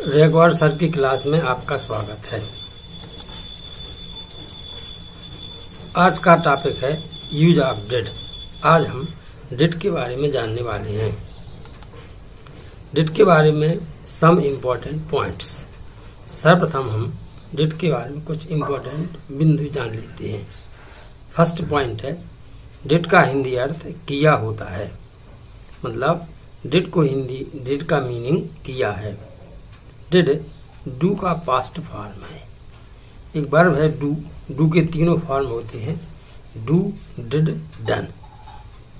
रेगवार sir की class में आपका स्वागत है। आज का टॉपिक है यूज ऑफ डिड। आज हम डिड के बारे में जानने वाले हैं। डिड के बारे में सम इम्पोर्टेंट पॉइंट्स। सर्वप्रथम हम डिड के बारे में कुछ इम्पोर्टेंट बिंदु जान लेते हैं। फर्स्ट पॉइंट है, डिड का हिंदी अर्थ किया होता है। मतलब डिड का मीनिंग किया है। डिड डू का पास्ट फॉर्म है। एक वर्ब है डू के तीनों फॉर्म होते हैं, डू, डिड, डन।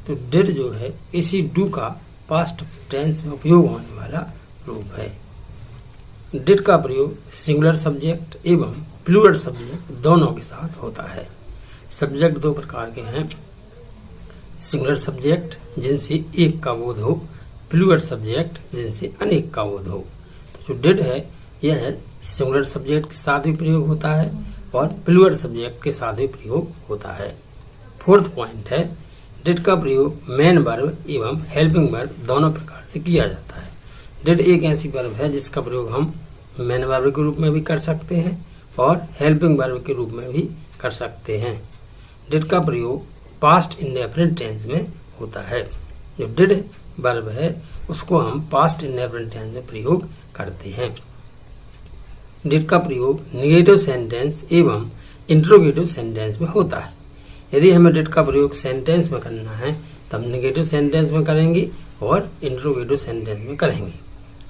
तो डिड जो है इसी डू का पास्ट टेंस में उपयोग होने वाला रूप है। डिड का प्रयोग सिंगुलर सब्जेक्ट एवं प्लूरल सब्जेक्ट दोनों के साथ होता है। सब्जेक्ट दो प्रकार के हैं, सिंगुलर सब्जेक्ट जिनसे एक का बोध हो, प्लूरल सब्जेक्ट जिनसे अनेक का बोध हो। जो डिड है यह है सिंगुलर सब्जेक्ट के साथ भी प्रयोग होता है और प्लूरल सब्जेक्ट के साथ भी प्रयोग होता है। फोर्थ पॉइंट है, डिड का प्रयोग मेन वर्ब एवं हेल्पिंग वर्ब दोनों प्रकार से किया जाता है। डिड एक ऐसी वर्ब है जिसका प्रयोग हम मेन वर्ब के रूप में भी कर सकते हैं और हेल्पिंग वर्ब के रूप में भी कर सकते हैं। डिड का प्रयोग पास्ट इंडेफिनिट टेंस में होता है। जो डिड वर्ब है उसको हम पास्ट इंडेफिनिट टेंस में प्रयोग करते हैं। डिड का प्रयोग निगेटिव सेंटेंस एवं इंट्रोगेटिव सेंटेंस में होता है। यदि हमें डिड का प्रयोग सेंटेंस में करना है तो हम निगेटिव सेंटेंस में करेंगे और इंट्रोगेटिव सेंटेंस में करेंगे।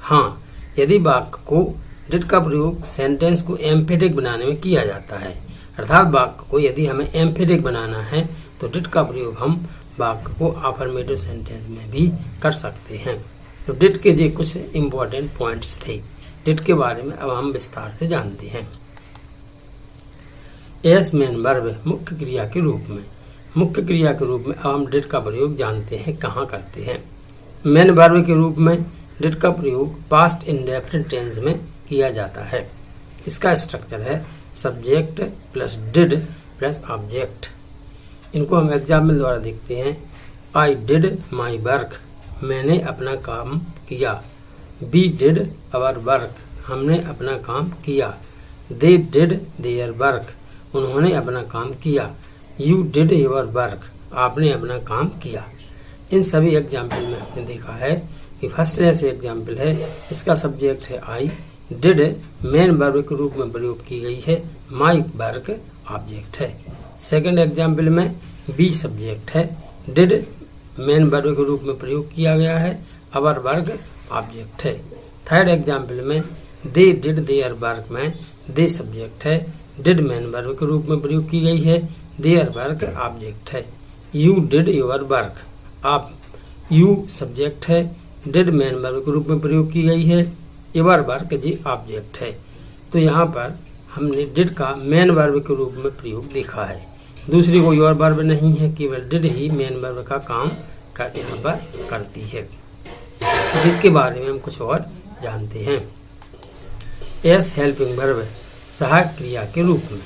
हाँ, यदि वाक्य को डिड का प्रयोग सेंटेंस को एम्फेटिक बनाने में किया जाता है, अर्थात वाक्य को यदि हमें एम्फेटिक बनाना है तो डिड का प्रयोग हम वाक्य को अफर्मेटिव सेंटेंस में भी कर सकते हैं। तो डिड के जो कुछ इम्पोर्टेंट पॉइंट्स थे, डिड के बारे में अब हम विस्तार से जानते हैं। एस मेन वर्ब मुख्य क्रिया के रूप में, मुख्य क्रिया के रूप में अब हम डिड का प्रयोग जानते हैं कहाँ करते हैं। मेन वर्ब के रूप में डिड का प्रयोग पास्ट इंडेफिनिट टेंस में किया जाता है। इसका स्ट्रक्चर है subject plus did plus object. इनको हम एग्जाम्पल द्वारा देखते हैं। आई डिड माई वर्क, मैंने अपना काम किया। वी डिड अवर वर्क, हमने अपना काम किया। दे डिड देयर वर्क, उन्होंने अपना काम किया। यू डिड योर वर्क, आपने अपना काम किया। इन सभी एग्जाम्पल में आपने देखा है कि फर्स्ट ऐसे एग्जाम्पल है, इसका सब्जेक्ट है आई, डिड मेन वर्ब के रूप में प्रयोग की गई है, माई वर्क ऑब्जेक्ट है। सेकंड एग्जाम्पल में बी सब्जेक्ट है, डिड मेन वर्ब के रूप में प्रयोग किया गया है, अवर वर्क ऑब्जेक्ट है। थर्ड एग्जाम्पल में दे डिड देयर वर्क में दे सब्जेक्ट है, डिड मेन वर्ब के रूप में प्रयोग की गई है, देयर वर्क ऑब्जेक्ट है। यू डिड योर वर्क, आप यू सब्जेक्ट है, डिड मेन वर्ब के रूप में प्रयोग की गई है, योर वर्क जी ऑब्जेक्ट है। तो यहाँ पर हमने डिड का मेन वर्ब के रूप में प्रयोग देखा है। दूसरी कोई और वर्ब नहीं है, केवल डिड ही मेन वर्ब का काम यहाँ पर करती है। डिड के बारे में हम कुछ और जानते हैं। एस हेल्पिंग वर्ब सहायक क्रिया के रूप में,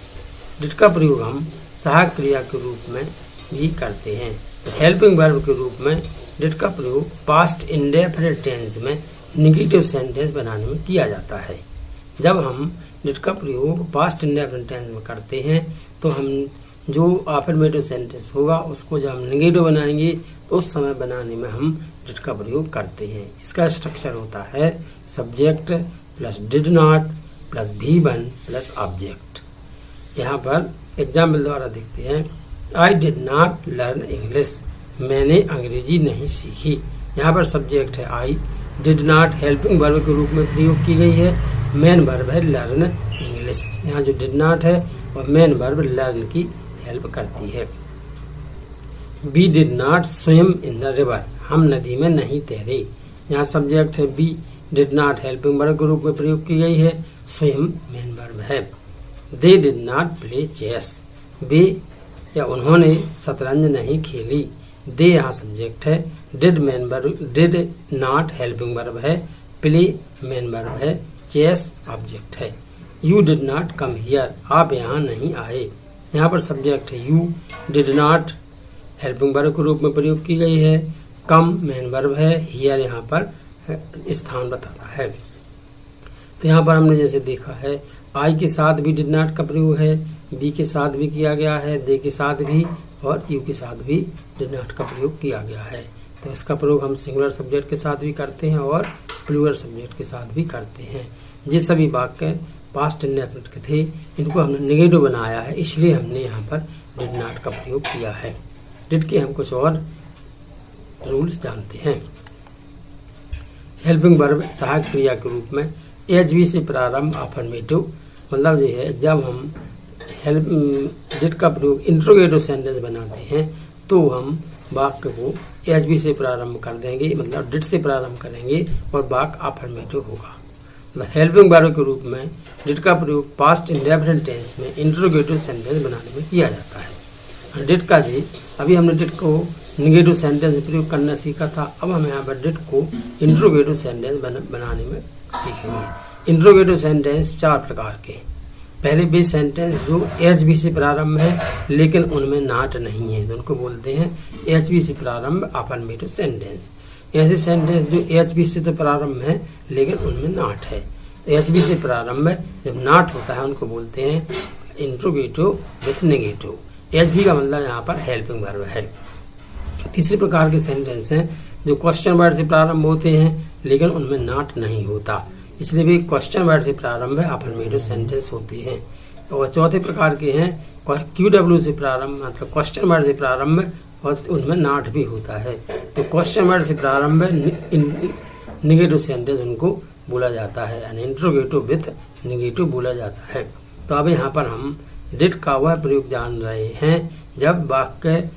डिड का प्रयोग हम सहायक क्रिया के रूप में भी करते हैं। तो हेल्पिंग वर्ब के रूप में डिड का प्रयोग पास्ट इंडेफिनिट टेंस में निगेटिव सेंटेंस बनाने में किया जाता है। जब हम डिड का प्रयोग पास्ट इंडेफिनिट टेंस में करते हैं तो हम जो अफर्मेटिव सेंटेंस होगा उसको जब हम नेगेटिव बनाएंगे तो उस समय बनाने में हम डिड का प्रयोग करते हैं। इसका स्ट्रक्चर होता है subject plus did not plus V1 plus object. यहाँ पर एग्जाम्पल द्वारा देखते हैं। I did not learn English, मैंने अंग्रेजी नहीं सीखी। यहाँ पर सब्जेक्ट है I, did not helping verb के रूप में प्रयोग की गई है, मेन वर्ब है लर्न इंग्लिश। यहाँ जो डिड नॉट है और मेन वर्ब लर्न की हेल्प करती है। We did not swim in the river, हम नदी में नहीं तैरे। यहाँ सब्जेक्ट है we, did not helping verb के रूप में प्रयोग की गई है, स्विम मेन वर्ब है। They did not play chess, वे या उन्होंने शतरंज नहीं खेली। दे यहाँ सब्जेक्ट है, did main verb, did not helping verb है, प्ले मेन वर्ब है, चेस ऑब्जेक्ट है। You did not come here, आप यहाँ नहीं आए। यहाँ पर सब्जेक्ट है you, did not helping verb के रूप में प्रयोग की गई है, कम मेन वर्ब है, हियर यहाँ पर स्थान बताता है। तो यहाँ पर हमने जैसे देखा है आई के साथ भी डिड नॉट का प्रयोग है, बी के साथ भी किया गया है, दे के साथ भी और यू के साथ भी डिड नॉट का प्रयोग किया गया है। तो इसका प्रयोग हम सिंगुलर सब्जेक्ट के साथ भी करते हैं और प्लूरल सब्जेक्ट के साथ भी करते हैं। जिस सभी वाक्य पास्ट इंडेफिनिट के थे इनको हमने नेगेटिव बनाया है, इसलिए हमने यहाँ पर डिड नॉट का प्रयोग किया है। डिड के हम कुछ और रूल्स जानते हैं। हेल्पिंग वर्ब सहायक क्रिया के रूप में एचवी से प्रारंभ अफर्मेटिव, मतलब ये है जब हम डिड का प्रयोग इंट्रोगेटिव सेंटेंस बनाते हैं तो हम वाक्य को एचवी से प्रारंभ कर देंगे, मतलब डिड से प्रारंभ करेंगे और वाक्य अफर्मेटिव होगा। मतलब हेल्पिंग वर्ब के रूप में डिड का प्रयोग पास्ट इंडेफिनिट टेंस में इंट्रोगेटिव सेंटेंस बनाने में किया जाता है। डिड का जी अभी हमने डिड को निगेटिव सेंटेंस में प्रयोग करना सीखा था, अब हम यहाँ पर डिड को इंट्रोगेटिव सेंटेंस बनाने में सीखेंगे। इंट्रोगेटिव सेंटेंस 4 प्रकार के। पहले बेस सेंटेंस जो एचवी से प्रारंभ है लेकिन उनमें नॉट नहीं है, तो उनको बोलते हैं एचवी से प्रारंभ अफर्मेटिव सेंटेंस। ऐसे सेंटेंस जो एचवी से तो प्रारंभ है लेकिन उनमें नॉट है, एचवी से प्रारंभ जब नॉट होता है उनको बोलते हैं इंट्रोगेटिव विथ नेगेटिव। एचवी का मतलब यहाँ पर हेल्पिंग वर्ब है। तीसरे प्रकार के सेंटेंस हैं जो क्वेश्चन वर्ड से प्रारंभ होते हैं लेकिन उनमें नॉट नहीं होता, इसलिए भी क्वेश्चन वर्ड से प्रारंभ है अफर्मेटिव सेंटेंस होती है। और चौथे प्रकार के हैं क्यूडब्ल्यू से प्रारंभ, मतलब क्वेश्चन वर्ड से प्रारंभ और उनमें नॉट भी होता है, तो क्वेश्चन वर्ड से प्रारंभ निगेटिव सेंटेंस उनको बोला जाता है, यानी इंट्रोगेटिव विथ निगेटिव बोला जाता है। तो अब यहाँ पर हम डिड का वह प्रयोग जान रहे हैं जब वाक्य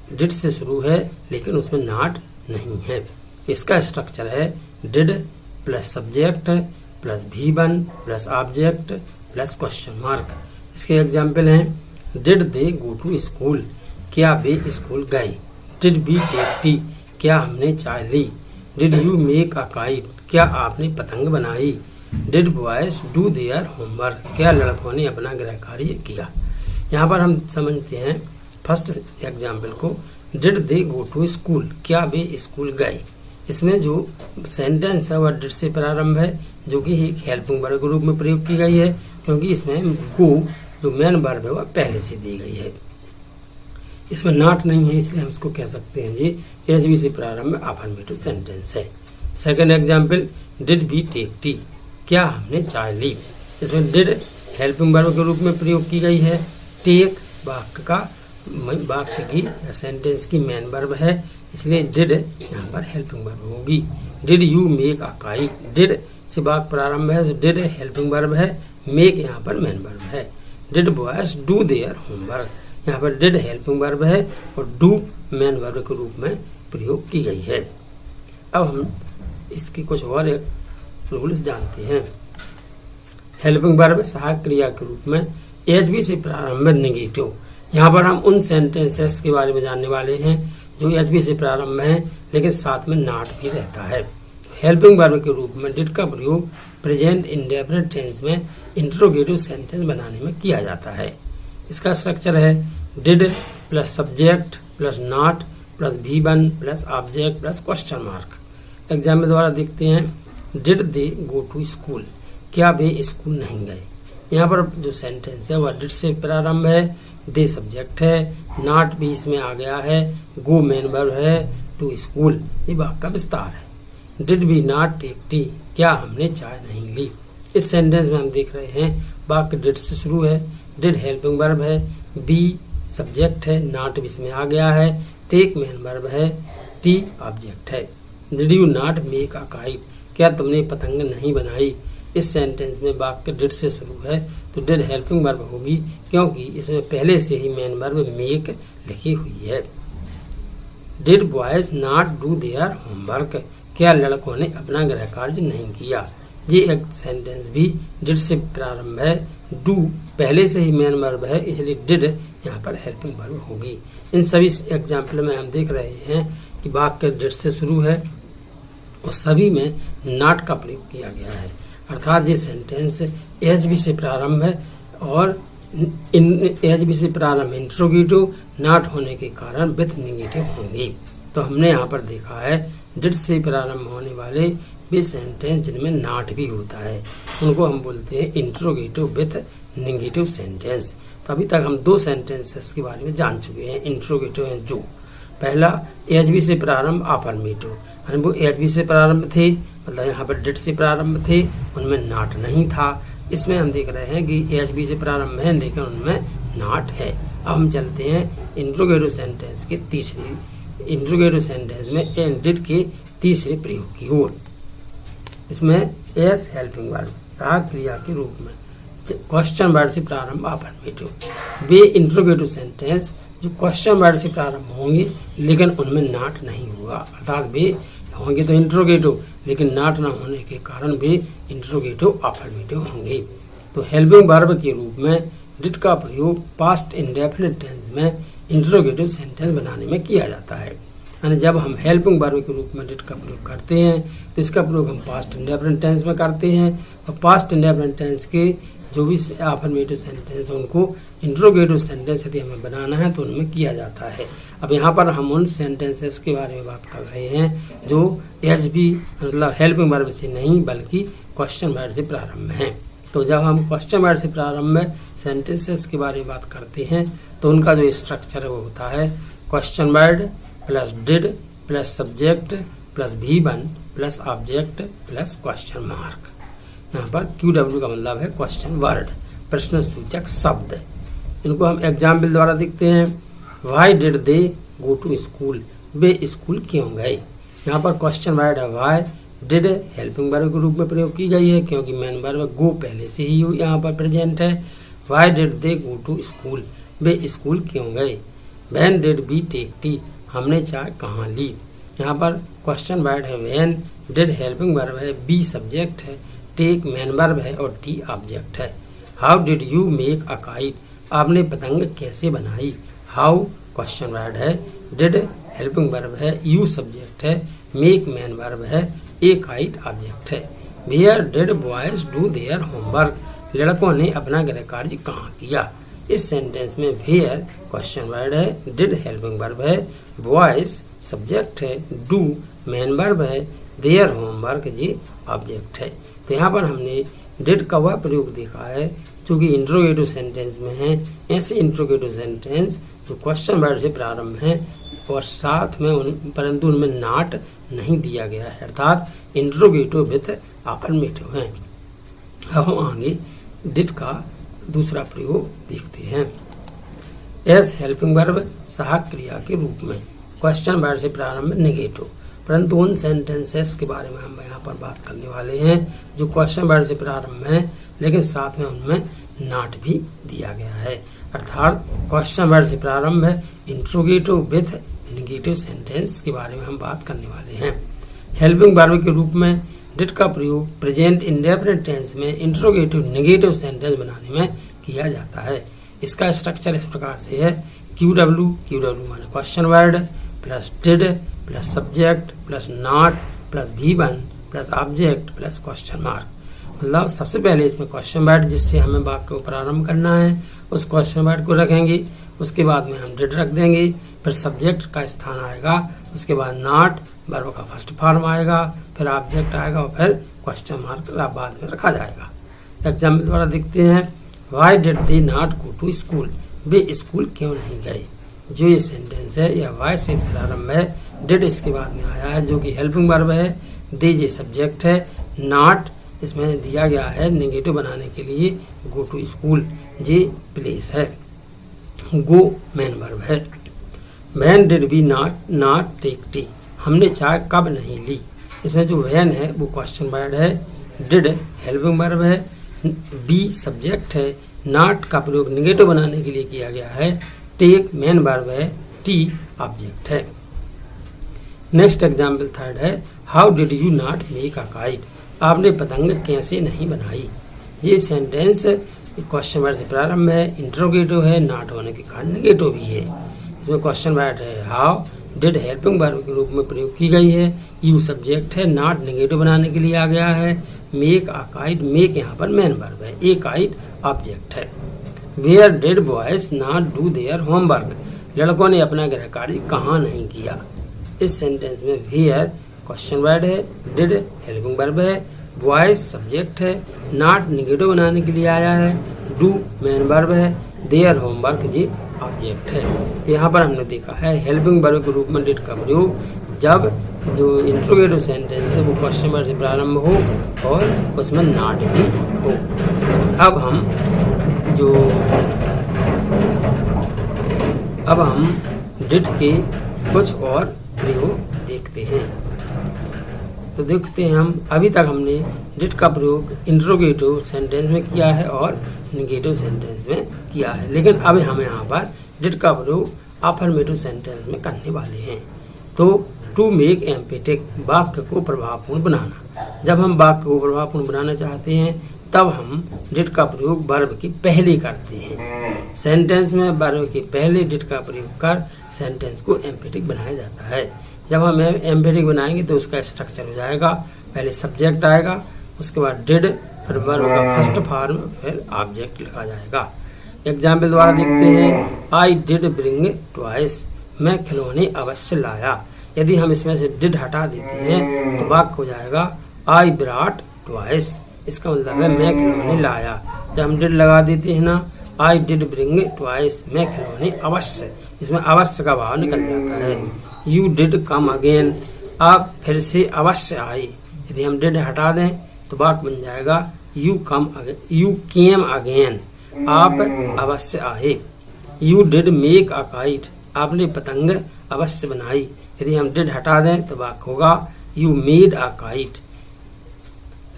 डिड से शुरू है लेकिन उसमें नॉट नहीं है। इसका स्ट्रक्चर है did plus subject plus V1 plus object plus question mark. इसके एग्जाम्पल हैं did they go to school, क्या वे स्कूल गए। डिड वी टेक टी, क्या हमने चाय ली। Did you make a kite, क्या आपने पतंग बनाई। Did boys do their homework, क्या लड़कों ने अपना गृह कार्य किया। यहाँ पर हम समझते हैं फर्स्ट एग्जाम्पल को, did they go to school, क्या वे स्कूल गए। इसमें जो सेंटेंस है वह डिड से प्रारंभ है जो कि एक हेल्पिंग वर्ब के रूप में प्रयोग की गई है, क्योंकि इसमें गो जो मेन वर्ब है वह पहले से दी गई है। इसमें नॉट नहीं है इसलिए हम इसको कह सकते हैं ये एचवी से प्रारंभ अफर्मेटिव सेंटेंस है। Second example did we take tea, क्या हमने चाय ली। इसमें डिड हेल्पिंग वर्ब के रूप में प्रयोग की गई है। टेक वाक्य की या सेंटेंस की मेन वर्ब है, इसलिए डिड यहाँ पर हेल्पिंग वर्ब होगी। Did you make a kite, did से वाक्य प्रारंभ है तो डिड हेल्पिंग वर्ब है, मेक यहाँ पर मेन वर्ब है। Did boys do their homework, यहाँ पर डिड हेल्पिंग वर्ब है और डू मेन वर्ब के रूप में प्रयोग की गई है। अब हम इसकी कुछ और रूल्स जानते हैं। हेल्पिंग वर्ब सहायक क्रिया के रूप में एचवी से प्रारंभ नेगेटिव। यहाँ पर हम उन सेंटेंसेस के बारे में जानने वाले हैं जो एचवी से प्रारंभ है लेकिन साथ में नॉट भी रहता है। हेल्पिंग वर्ब के रूप में डिड का प्रयोग प्रेजेंट इंडेफिनिट टेंस में इंट्रोगेटिव सेंटेंस बनाने में किया जाता है। इसका स्ट्रक्चर है did plus subject plus not plus V1 plus object plus question mark. Example द्वारा देखते हैं did they go to school, क्या वे स्कूल नहीं गए। यहाँ पर जो सेंटेंस है वह डिड से प्रारंभ है, दे सब्जेक्ट है, नॉट भी इसमें आ गया है, गो मेन वर्ब है, टू स्कूल ये वाक्य का विस्तार है। Did we not take tea, क्या हमने चाय नहीं ली। इस सेंटेंस में हम देख रहे हैं वाक्य डिड से शुरू है, डिड हेल्पिंग वर्ब है, बी सब्जेक्ट है, नॉट भी इसमें आ गया है, टेक मेन वर्ब है, टी ऑब्जेक्ट है। Did you not make a kite, क्या तुमने पतंग नहीं बनाई। इस सेंटेंस में वाक्य डिड से शुरू है तो डिड हेल्पिंग वर्ब होगी क्योंकि इसमें पहले से ही मेन वर्ब मेक लिखी हुई है। Did boys not do their homework, क्या लड़कों ने अपना गृह कार्य नहीं किया। ये एक सेंटेंस भी डिड से प्रारंभ है, डू पहले से ही मेन वर्ब है इसलिए डिड यहाँ पर हेल्पिंग वर्ब होगी। इन सभी एग्जाम्पल में हम देख रहे हैं कि वाक्य डिड से शुरू है और सभी में नॉट का प्रयोग किया गया है, अर्थात ये सेंटेंस एचवी से प्रारंभ है और एचवी से प्रारंभ इंट्रोगेटिव नॉट होने के कारण विथ नेगेटिव होंगी। तो हमने यहाँ पर देखा है डिड से प्रारंभ होने वाले वे सेंटेंस जिनमें नॉट भी होता है उनको हम बोलते हैं इंट्रोगेटिव विथ नेगेटिव सेंटेंस। तो अभी तक हम 2 सेंटेंसेस के बारे में जान चुके हैं, इंट्रोगेटिव हैं जो। पहला एचबी से प्रारंभ अफर्मेटिव, यानी वो एचबी से प्रारंभ थे, मतलब यहाँ पर डिड से प्रारंभ थे, उनमें नॉट नहीं था। इसमें हम देख रहे हैं कि एचबी से प्रारंभ है लेकिन उनमें नॉट है। अब हम चलते हैं इंट्रोगेटिव सेंटेंस के इंट्रोगेटिव सेंटेंस में डिड के तीसरे प्रयोग की ओर। इसमें एस हेल्पिंग वर्ब सहायक क्रिया के रूप में क्वेश्चन वर्ड से प्रारंभ अफर्मेटिव, वे इंट्रोगेटिव सेंटेंस जो क्वेश्चन वर्ड से प्रारंभ होंगे लेकिन उनमें नॉट नहीं होगा, अर्थात वे होंगे तो इंट्रोगेटिव लेकिन नॉट ना होने के कारण वे इंट्रोगेटिव अफर्मेटिव होंगे। तो हेल्पिंग वर्ब के रूप में डिड का प्रयोग पास्ट इंडेफिनिट टेंस में इंट्रोगेटिव सेंटेंस बनाने में किया जाता है। यानी जब हम हेल्पिंग वर्ब के रूप में डिड का प्रयोग करते हैं तो इसका प्रयोग हम पास्ट इंडेफिनिट टेंस में करते हैं, और पास्ट इंडेफिनिट टेंस के जो भी अफर्मेटिव सेंटेंस है उनको इंट्रोगेटिव सेंटेंस यदि हमें बनाना है तो उनमें किया जाता है। अब यहाँ पर हम उन सेंटेंसेस के बारे में बात कर रहे हैं जो एचबी मतलब हेल्पिंग वर्ब से नहीं बल्कि क्वेश्चन वर्ड से प्रारंभ है। तो जब हम क्वेश्चन वर्ड से प्रारंभ में सेंटेंसेस के बारे में बात करते हैं तो उनका जो स्ट्रक्चर है वो होता है question word plus did plus subject plus V1 plus object plus question mark. यहाँ पर QW का मतलब है क्वेश्चन वर्ड, प्रश्न सूचक शब्द। इनको हम एग्जाम्पल द्वारा देखते हैं। Why did they go to school, वे स्कूल क्यों गए। यहाँ पर क्वेश्चन वर्ड है वाई, डिड हेल्पिंग वर्ब के रूप में प्रयोग की गई है क्योंकि मेन वर्ब गो पहले से ही यहाँ पर प्रेजेंट है। Why did they go to school, वे स्कूल क्यों गए। When did we take tea, हमने चाय कहाँ ली। यहाँ पर क्वेश्चन वर्ड है व्हेन, डिड हेल्पिंग वर्ब है, बी सब्जेक्ट है, टेक मेन वर्ब है और टी ऑब्जेक्ट है। How did you make a kite, आपने पतंग कैसे बनाई। हाउ क्वेश्चन वर्ड है, डिड हेल्पिंग वर्ब है, यू सब्जेक्ट है, मेक मेन वर्ब है, ए काइट ऑब्जेक्ट है। Where did boys do their homework, लड़कों ने अपना गृह कार्य कहाँ किया। इस सेंटेंस में वेयर क्वेश्चन वर्ड है, डिड हेल्पिंग वर्ब है, बॉयज सब्जेक्ट है, डू मेन वर्ब है, देयर होमवर्क ये ऑब्जेक्ट है। तो यहाँ पर हमने डिड का वह प्रयोग देखा है जो कि इंट्रोगेटिव सेंटेंस में है। ऐसे इंट्रोगेटिव सेंटेंस जो क्वेश्चन वर्ड से प्रारंभ है और साथ में परंतु उनमें नॉट नहीं दिया गया है, अर्थात इंट्रोगेटिव विथ अफर्मेटिव है। अब हम आगे डिड का दूसरा प्रयोग देखते हैं। एस हेल्पिंग वर्ब सहायक क्रिया के रूप में क्वेश्चन वर्ड से प्रारंभ नेगेटिव, परंतु उन सेंटेंसेस के बारे में हम यहाँ पर बात करने वाले हैं जो क्वेश्चन वर्ड से प्रारंभ है लेकिन साथ में उनमें नॉट भी दिया गया है, अर्थात क्वेश्चन वर्ड से प्रारंभ है इंट्रोगेटिव विथ नेगेटिव सेंटेंस के बारे में हम बात करने वाले हैं। हेल्पिंग वर्ब के रूप में डिड का प्रयोग प्रेजेंट इंडेफिनिट टेंस में इंट्रोगेटिव नेगेटिव सेंटेंस बनाने में किया जाता है। इसका स्ट्रक्चर इस प्रकार से है QW माने question word plus did plus subject plus not plus V1 plus object plus question mark. मतलब सबसे पहले इसमें क्वेश्चन वर्ड जिससे हमें वाक्य को प्रारंभ करना है उस क्वेश्चन वर्ड को रखेंगे, उसके बाद में हम डिड रख देंगे, फिर सब्जेक्ट का स्थान आएगा, उसके बाद नॉट वर्ब का फर्स्ट फॉर्म आएगा, फिर ऑब्जेक्ट आएगा और फिर क्वेश्चन मार्क बाद में रखा जाएगा। एग्जाम्पल द्वारा देखते हैं। Why did they not go to school, वे स्कूल क्यों नहीं गए। जो ये सेंटेंस है यह वाई से प्रारंभ है, डिड इसके बाद में आया है जो कि हेल्पिंग वर्ब है, दे ये सब्जेक्ट है, नॉट इसमें दिया गया है नेगेटिव बनाने के लिए, गो टू स्कूल ये प्लेस है, गो मेन वर्ब है। When did we not take tea, हमने चाय कब नहीं ली। इसमें जो व्हेन है वो क्वेश्चन वर्ड है, डिड हेल्पिंग वर्ब है, बी सब्जेक्ट है, नॉट का प्रयोग नेगेटिव बनाने के लिए किया गया है, टेक मेन वर्ब है, टी ऑब्जेक्ट है। नेक्स्ट एग्जाम्पल थर्ड है। How did you not make a kite, आपने पतंग कैसे नहीं बनाई। ये सेंटेंस क्वेश्चन वर्ड से प्रारंभ है, इंट्रोगेटिव है, नॉट होने के कारण नेगेटिव भी है। इसमें क्वेश्चन वर्ड है हाउ, डिड हेल्पिंग वर्ब के रूप में प्रयोग की गई है, यू सब्जेक्ट है, नॉट नेगेटिव बनाने के लिए आ गया है, मेक अ काइट, मेक यहाँ पर मेन वर्ब है, ए काइट ऑब्जेक्ट है। Where did boys not do their homework, लड़कों ने अपना गृह कार्य कहाँ नहीं किया। इस सेंटेंस में वेयर क्वेश्चन वर्ड है, डिड हेल्पिंग वर्ब है, वॉइस सब्जेक्ट है, नॉट निगेटिव बनाने के लिए आया है, डू मेन वर्ब है, देयर होमवर्क ये ऑब्जेक्ट है। तो यहाँ पर हमने देखा है हेल्पिंग वर्ब के रूप में डिड का प्रयोग जब जो इंट्रोगेटिव सेंटेंस है वो क्वेश्चन वर्ड से प्रारंभ हो और उसमें नॉट भी हो। अब हम डिड के कुछ और प्रयोग देखते हैं। तो देखते हैं हम अभी तक हमने डिड का प्रयोग इंट्रोगेटिव सेंटेंस में किया है और निगेटिव सेंटेंस में किया है, लेकिन अब हम यहाँ पर डिड का प्रयोग अफर्मेटिव सेंटेंस में करने वाले हैं। तो टू मेक एम्फेटिक वाक्य को प्रभावपूर्ण बनाना, जब हम वाक्य को प्रभावपूर्ण बनाना चाहते हैं तब हम डिड का प्रयोग वर्ब के पहले करते हैं। सेंटेंस में वर्ब के पहले डिड का प्रयोग कर सेंटेंस को एम्फेटिक बनाया जाता है। जब हम एम्फेटिक बनाएंगे तो उसका स्ट्रक्चर हो जाएगा, पहले सब्जेक्ट आएगा, उसके बाद डिड, फिर वर्ब का फर्स्ट फॉर्म, फिर ऑब्जेक्ट लिखा जाएगा। एग्जाम्पल द्वारा देखते हैं, आई डिड ब्रिंग ट्वाइस, मैं खिलौने अवश्य लाया। यदि हम इसमें से डिड हटा देते हैं तो वाक्य हो जाएगा आई ब्रॉट ट्वाइस, इसका मतलब है मैं खिलौने लाया। जब हम डिड लगा देते हैं ना, आई डिड ब्रिंग ट्वाइस, मैं खिलौने अवश्य, इसमें अवश्य का भाव निकल जाता है। यू डिड कम अगेन, आप फिर से अवश्य आए। यदि हम डिड हटा दें तो वाक्य बन जाएगा यू केम अगेन, आप अवश्य आए। You did make a kite, आपने पतंग अवश्य बनाई। यदि हम डिड हटा दें तो वाक्य होगा यू मेड अ काइट,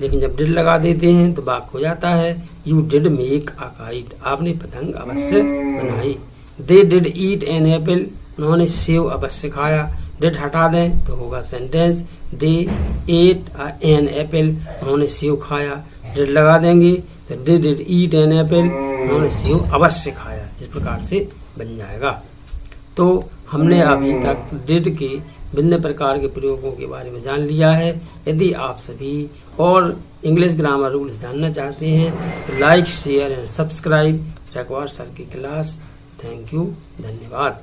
लेकिन जब डिड लगा देते हैं तो वाक्य हो जाता है you did make a kite, आपने पतंग अवश्य बनाई। They did eat an apple, उन्होंने सेव अवश्य खाया। डिड हटा दें तो होगा sentence they eight an apple, उन्होंने सेव खाया। डिड लगा देंगे तो they did eat an apple, उन्होंने सेव अवश्य खाया। इस प्रकार से बन जाएगा। तो हमने अभी तक डिड के भिन्न प्रकार के प्रयोगों के बारे में जान लिया है। यदि आप सभी और इंग्लिश ग्रामर रूल्स जानना चाहते हैं तो लाइक, शेयर एंड सब्सक्राइब रखवार सर की क्लास। थैंक यू, धन्यवाद।